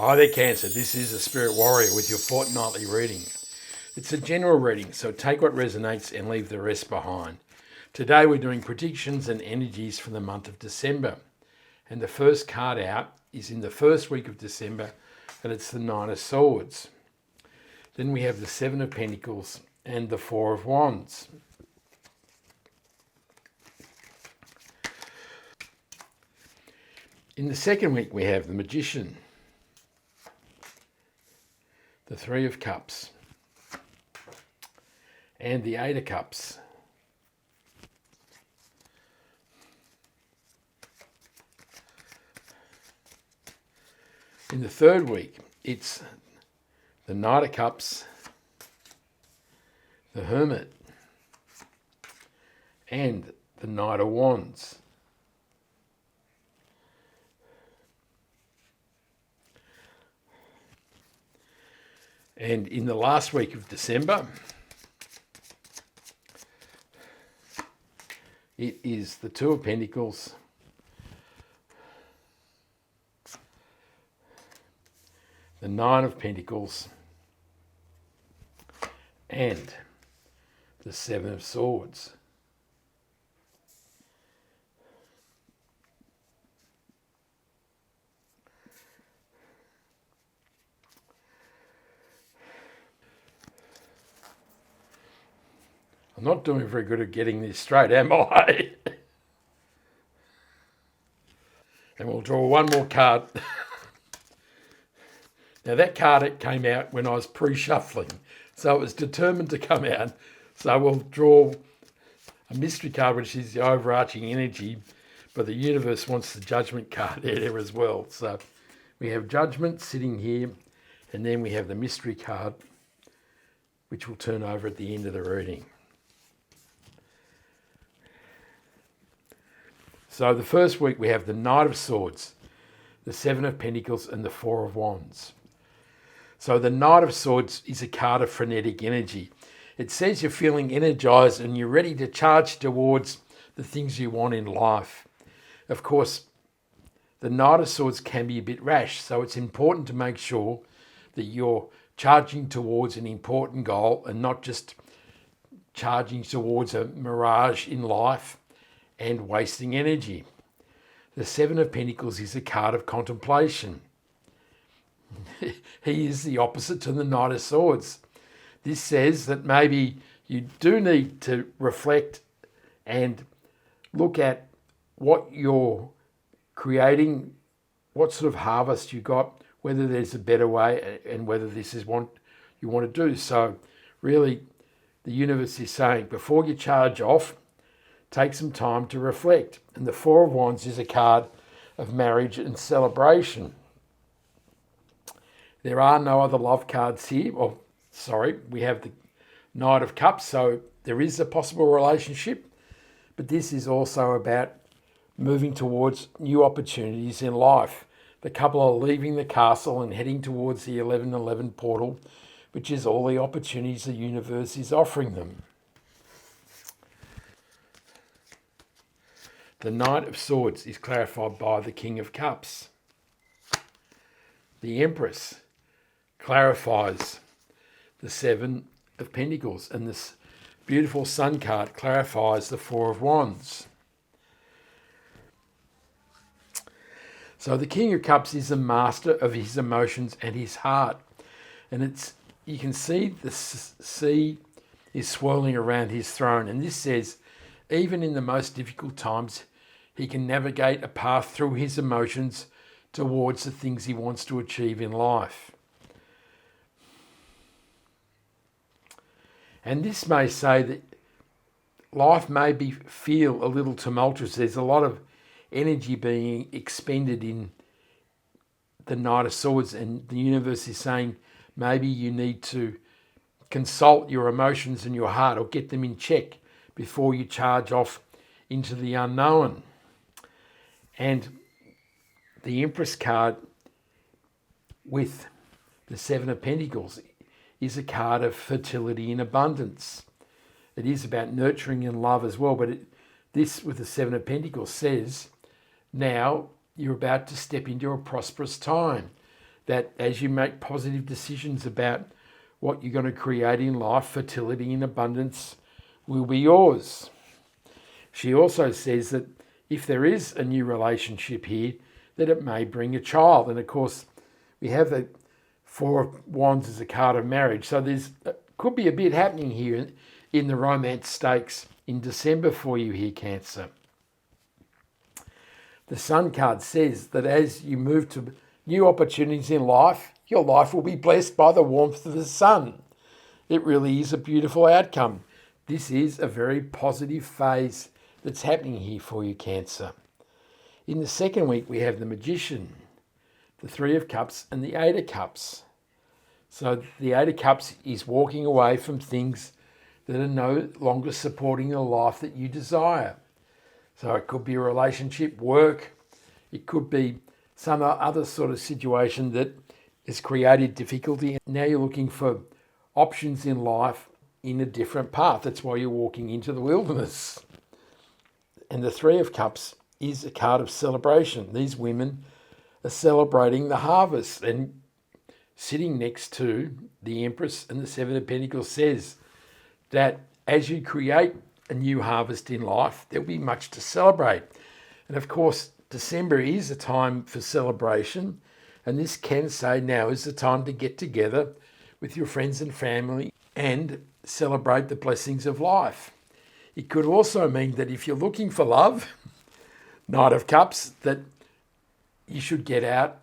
Hi there, Cancer. This is a Spirit Warrior with your fortnightly reading. It's a general reading, so take what resonates and leave the rest behind. Today we're doing predictions and energies for the month of December. And the first card out is in the first week of December, and it's the Nine of Swords. Then we have the Seven of Pentacles and the Four of Wands. In the second week we have the Magician, the Three of Cups, and the Eight of Cups. In the third week, it's the Knight of Cups, the Hermit, and the Knight of Wands. And in the last week of December, it is the Two of Pentacles, the Nine of Pentacles, and the Seven of Swords. I'm not doing very good at getting this straight, am I? And we'll draw one more card. Now that card, it came out when I was pre-shuffling, so it was determined to come out. So we'll draw a mystery card, which is the overarching energy, but the universe wants the Judgment card there as well. So we have Judgment sitting here, and then we have the mystery card, which will turn over at the end of the reading. So the first week we have the Knight of Swords, the Seven of Pentacles, and the Four of Wands. So the Knight of Swords is a card of frenetic energy. It says you're feeling energized and you're ready to charge towards the things you want in life. Of course, the Knight of Swords can be a bit rash, so it's important to make sure that you're charging towards an important goal and not just charging towards a mirage in life and wasting energy. The Seven of Pentacles is a card of contemplation. He is the opposite to the Knight of Swords. This says that maybe you do need to reflect and look at what you're creating, what sort of harvest you got, whether there's a better way, and whether this is what you want to do. So really, the universe is saying, before you charge off, take some time to reflect. And the Four of Wands is a card of marriage and celebration. There are no other love cards here. We have the Knight of Cups, so there is a possible relationship. But this is also about moving towards new opportunities in life. The couple are leaving the castle and heading towards the 1111 portal, which is all the opportunities the universe is offering them. The Knight of Swords is clarified by the King of Cups. The Empress clarifies the Seven of Pentacles, and this beautiful Sun card clarifies the Four of Wands. So the King of Cups is a master of his emotions and his heart, and you can see the sea is swirling around his throne, and this says even in the most difficult times, he can navigate a path through his emotions towards the things he wants to achieve in life. And this may say that life may feel a little tumultuous. There's a lot of energy being expended in the Knight of Swords, and the universe is saying maybe you need to consult your emotions and your heart, or get them in check before you charge off into the unknown. And the Empress card with the Seven of Pentacles is a card of fertility and abundance. It is about nurturing and love as well, but this with the Seven of Pentacles says, now you're about to step into a prosperous time. that as you make positive decisions about what you're going to create in life, fertility and abundance will be yours. She also says that if there is a new relationship here, that it may bring a child. And of course, we have the Four of Wands as a card of marriage. So there's could be a bit happening here in the romance stakes in December for you here, Cancer. The Sun card says that as you move to new opportunities in life, your life will be blessed by the warmth of the sun. It really is a beautiful outcome. This is a very positive phase that's happening here for you, Cancer. In the second week, we have the Magician, the Three of Cups, and the Eight of Cups. So the Eight of Cups is walking away from things that are no longer supporting the life that you desire. So it could be a relationship, work, it could be some other sort of situation that has created difficulty. Now you're looking for options in life in a different path. That's why you're walking into the wilderness. And the Three of Cups is a card of celebration. These women are celebrating the harvest, and sitting next to the Empress and the Seven of Pentacles says that as you create a new harvest in life, there'll be much to celebrate. And of course, December is a time for celebration, and this can say now is the time to get together with your friends and family and celebrate the blessings of life. It could also mean that if you're looking for love, Knight of Cups, that you should get out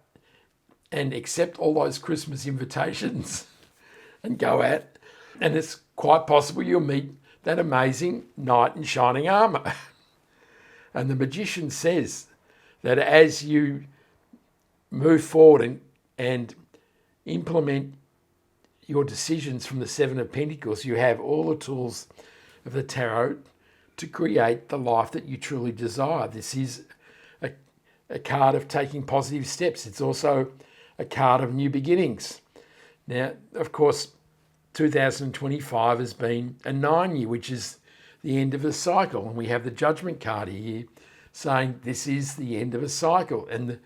and accept all those Christmas invitations and go out. And it's quite possible you'll meet that amazing knight in shining armour. And the Magician says that as you move forward and implement your decisions from the Seven of Pentacles, you have all the tools of the tarot to create the life that you truly desire. This is a card of taking positive steps. It's also a card of new beginnings. Now, of course, 2025 has been a 9-year, which is the end of a cycle. And we have the Judgment card here saying this is the end of a cycle. And the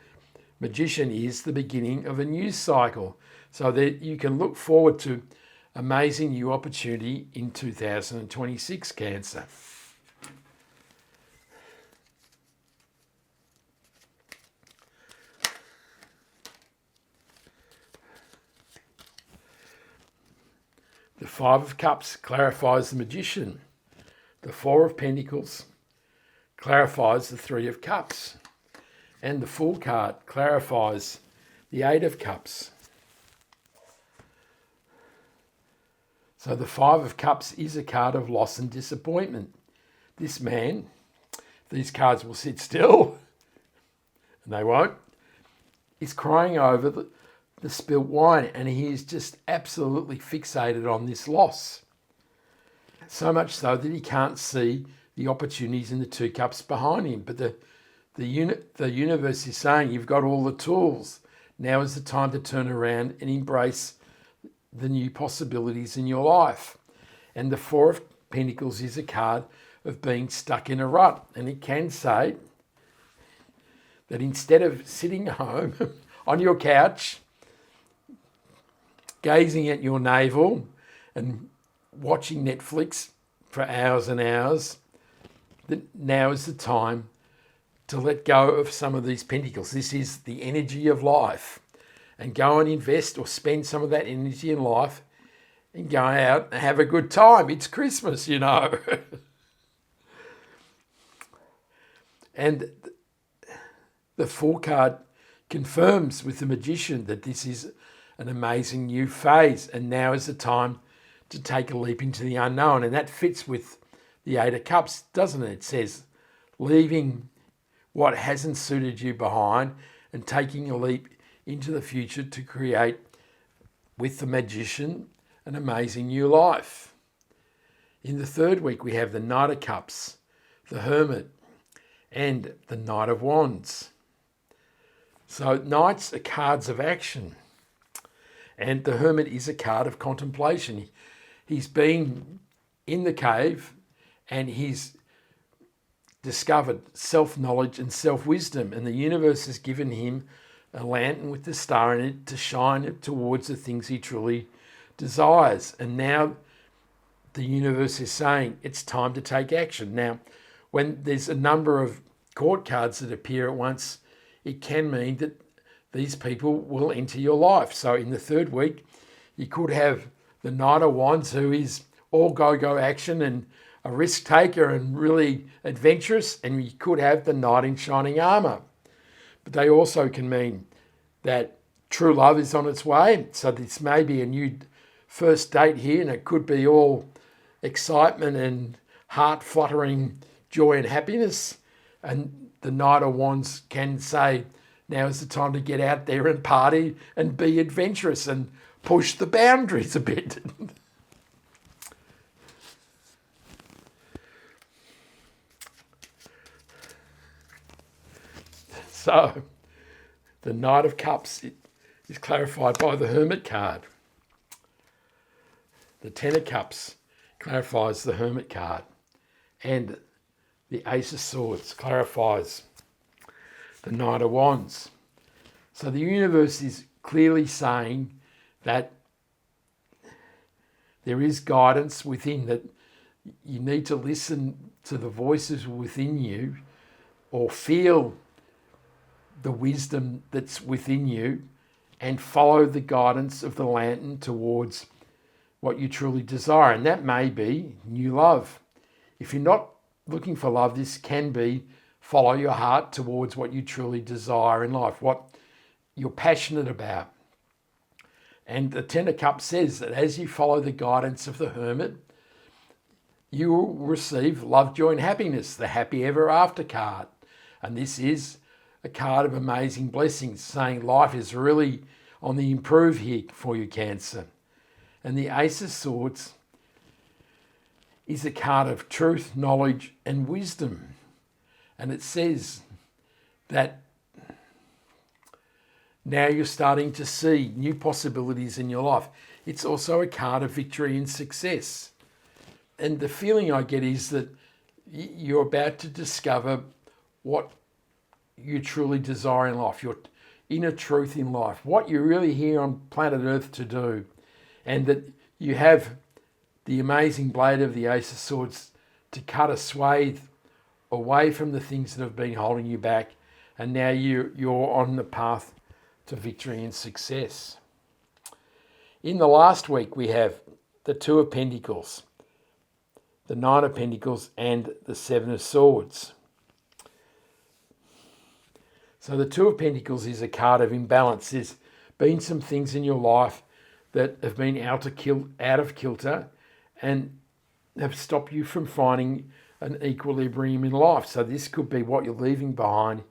Magician is the beginning of a new cycle. So that you can look forward to amazing new opportunity in 2026, Cancer. The Five of Cups clarifies the Magician. The Four of Pentacles clarifies the Three of Cups. And the Fool card clarifies the Eight of Cups. So the Five of Cups is a card of loss and disappointment. This man, these cards will sit still, and they won't, is crying over the spilt wine, and he is just absolutely fixated on this loss. So much so that he can't see the opportunities in the Two Cups behind him. But the universe is saying you've got all the tools. Now is the time to turn around and embrace the new possibilities in your life. And the Four of Pentacles is a card of being stuck in a rut. And it can say that instead of sitting home on your couch, gazing at your navel and watching Netflix for hours and hours, that now is the time to let go of some of these pentacles. This is the energy of life. And go and invest or spend some of that energy in life and go out and have a good time. It's Christmas, you know. And the Fool card confirms with the Magician that this is an amazing new phase, and now is the time to take a leap into the unknown. And that fits with the Eight of Cups, doesn't it? It says leaving what hasn't suited you behind and taking a leap into the future to create, with the Magician, an amazing new life. In the third week, we have the Knight of Cups, the Hermit, and the Knight of Wands. So Knights are cards of action, and the Hermit is a card of contemplation. He's been in the cave and he's discovered self-knowledge and self-wisdom, and the universe has given him a lantern with the star in it to shine it towards the things he truly desires. And now the universe is saying it's time to take action. Now, when there's a number of court cards that appear at once, it can mean that these people will enter your life. So in the third week, you could have the Knight of Wands, who is all go action and a risk taker and really adventurous, and you could have the Knight in shining armour. But they also can mean that true love is on its way. So this may be a new first date here, and it could be all excitement and heart-fluttering joy and happiness. And the Knight of Wands can say, now is the time to get out there and party and be adventurous and push the boundaries a bit. So, the Knight of Cups is clarified by the Hermit card. The Ten of Cups clarifies the Hermit card. And the Ace of Swords clarifies the Knight of Wands. So the universe is clearly saying that there is guidance within, that you need to listen to the voices within you or feel the wisdom that's within you and follow the guidance of the lantern towards what you truly desire. And that may be new love. If you're not looking for love, this can be follow your heart towards what you truly desire in life, what you're passionate about. And the Ten of Cups says that as you follow the guidance of the Hermit, you will receive love, joy and happiness, the happy ever after card. And this is a card of amazing blessings, saying life is really on the improve here for you, Cancer. And the Ace of Swords is a card of truth, knowledge and wisdom. And it says that now you're starting to see new possibilities in your life. It's also a card of victory and success. And the feeling I get is that you're about to discover what you truly desire in life, your inner truth in life, what you're really here on planet Earth to do. And that you have the amazing blade of the Ace of Swords to cut a swathe away from the things that have been holding you back. And now you're on the path to victory and success. In the last week, we have the Two of Pentacles, the Nine of Pentacles, and the Seven of Swords. So the Two of Pentacles is a card of imbalance. There's been some things in your life that have been out of kilter and have stopped you from finding an equilibrium in life. So this could be what you're leaving behind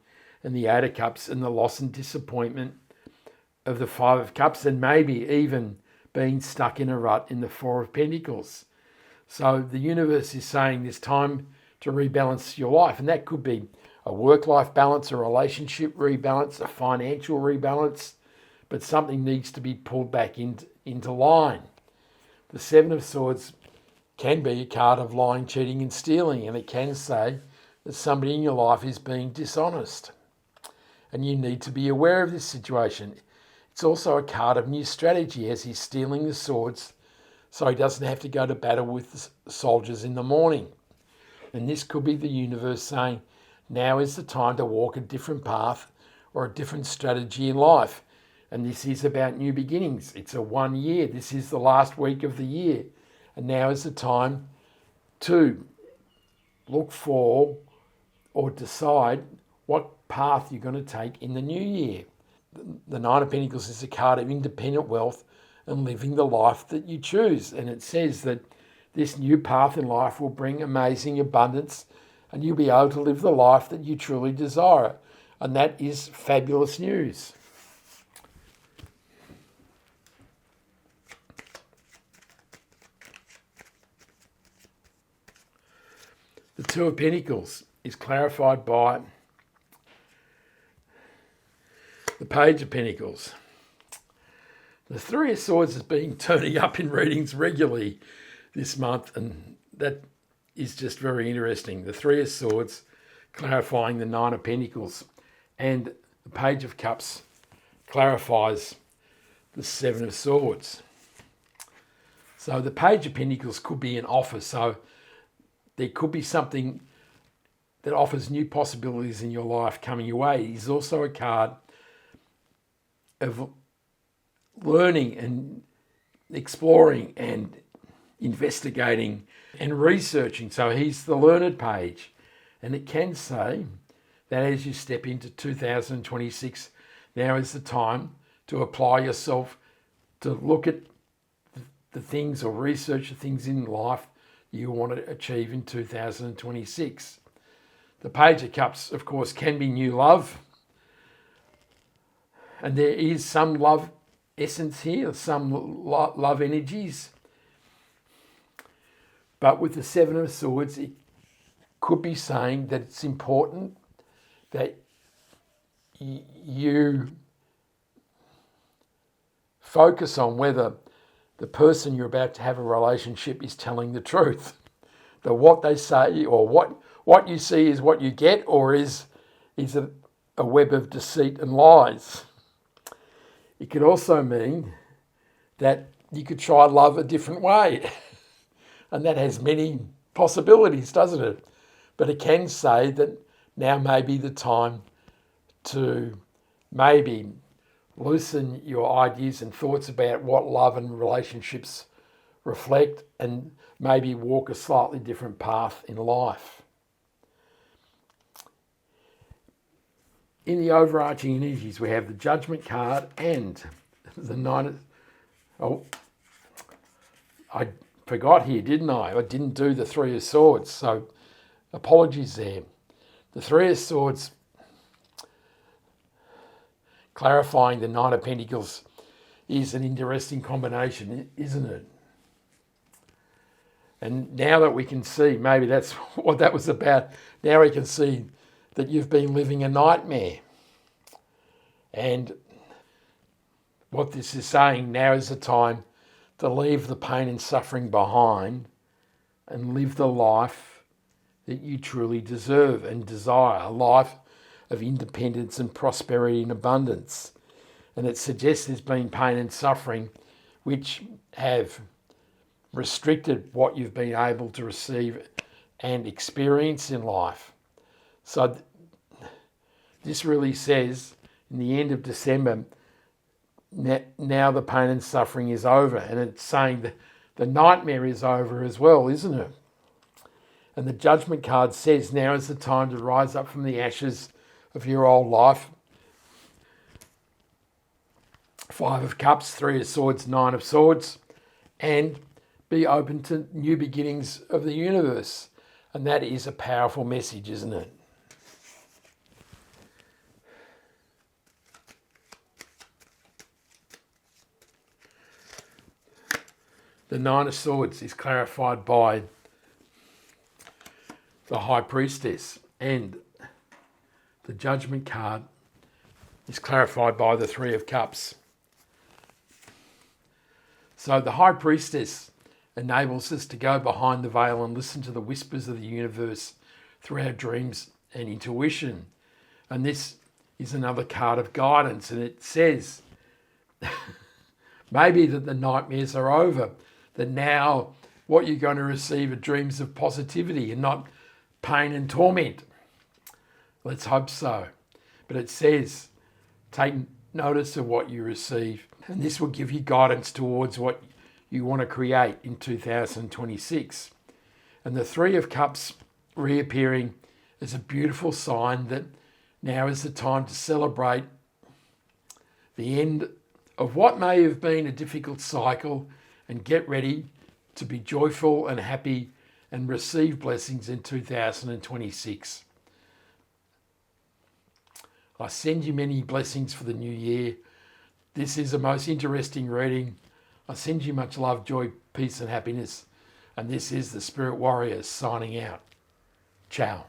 in the Eight of Cups and the loss and disappointment of the Five of Cups, and maybe even being stuck in a rut in the Four of Pentacles. So the universe is saying it's time to rebalance your life, and that could be a work-life balance, a relationship rebalance, a financial rebalance, but something needs to be pulled back into line. The Seven of Swords can be a card of lying, cheating and stealing, and it can say that somebody in your life is being dishonest, and you need to be aware of this situation. It's also a card of new strategy, as he's stealing the swords so he doesn't have to go to battle with the soldiers in the morning. And this could be the universe saying, now is the time to walk a different path or a different strategy in life. And this is about new beginnings. It's a 1 year. This is the last week of the year. And now is the time to look for or decide what path you're going to take in the new year. The Nine of Pentacles is a card of independent wealth and living the life that you choose. And it says that this new path in life will bring amazing abundance and you'll be able to live the life that you truly desire. And that is fabulous news. The Two of Pentacles is clarified by the Page of Pentacles. The Three of Swords has been turning up in readings regularly this month, and that is just very interesting. The Three of Swords clarifying the Nine of Pentacles, and the Page of Cups clarifies the Seven of Swords. So the Page of Pentacles could be an offer. So there could be something that offers new possibilities in your life coming your way. It is also a card of learning and exploring and investigating and researching. So he's the learned page. And it can say that as you step into 2026, now is the time to apply yourself, to look at the things or research the things in life you want to achieve in 2026. The Page of Cups, of course, can be new love. And there is some love essence here, some love energies. But with the Seven of Swords, it could be saying that it's important that you focus on whether the person you're about to have a relationship is telling the truth. That what they say or what you see is what you get, or is a web of deceit and lies. It could also mean that you could try love a different way. And that has many possibilities, doesn't it? But it can say that now may be the time to maybe loosen your ideas and thoughts about what love and relationships reflect, and maybe walk a slightly different path in life. In the overarching energies, we have the Judgment card and the Knight of... Oh, I forgot here, didn't I? I didn't do the Three of Swords, so apologies there. The Three of Swords, clarifying the Knight of Pentacles, is an interesting combination, isn't it? And now that we can see, maybe that's what that was about, now we can see that you've been living a nightmare. And what this is saying, now is the time to leave the pain and suffering behind and live the life that you truly deserve and desire, a life of independence and prosperity and abundance. And it suggests there's been pain and suffering which have restricted what you've been able to receive and experience in life. So this really says, in the end of December, now the pain and suffering is over. And it's saying that the nightmare is over as well, isn't it? And the Judgment card says now is the time to rise up from the ashes of your old life. Five of Cups, Three of Swords, Nine of Swords, and be open to new beginnings of the universe. And that is a powerful message, isn't it? The Nine of Swords is clarified by the High Priestess, and the Judgment card is clarified by the Three of Cups. So the High Priestess enables us to go behind the veil and listen to the whispers of the universe through our dreams and intuition. And this is another card of guidance, and it says maybe that the nightmares are over, that now what you're going to receive are dreams of positivity and not pain and torment. Let's hope so. But it says, take notice of what you receive, and this will give you guidance towards what you want to create in 2026. And the Three of Cups reappearing is a beautiful sign that now is the time to celebrate the end of what may have been a difficult cycle and get ready to be joyful and happy and receive blessings in 2026. I send you many blessings for the new year. This is the most interesting reading. I send you much love, joy, peace and happiness. And this is the Spirit Warriors signing out. Ciao.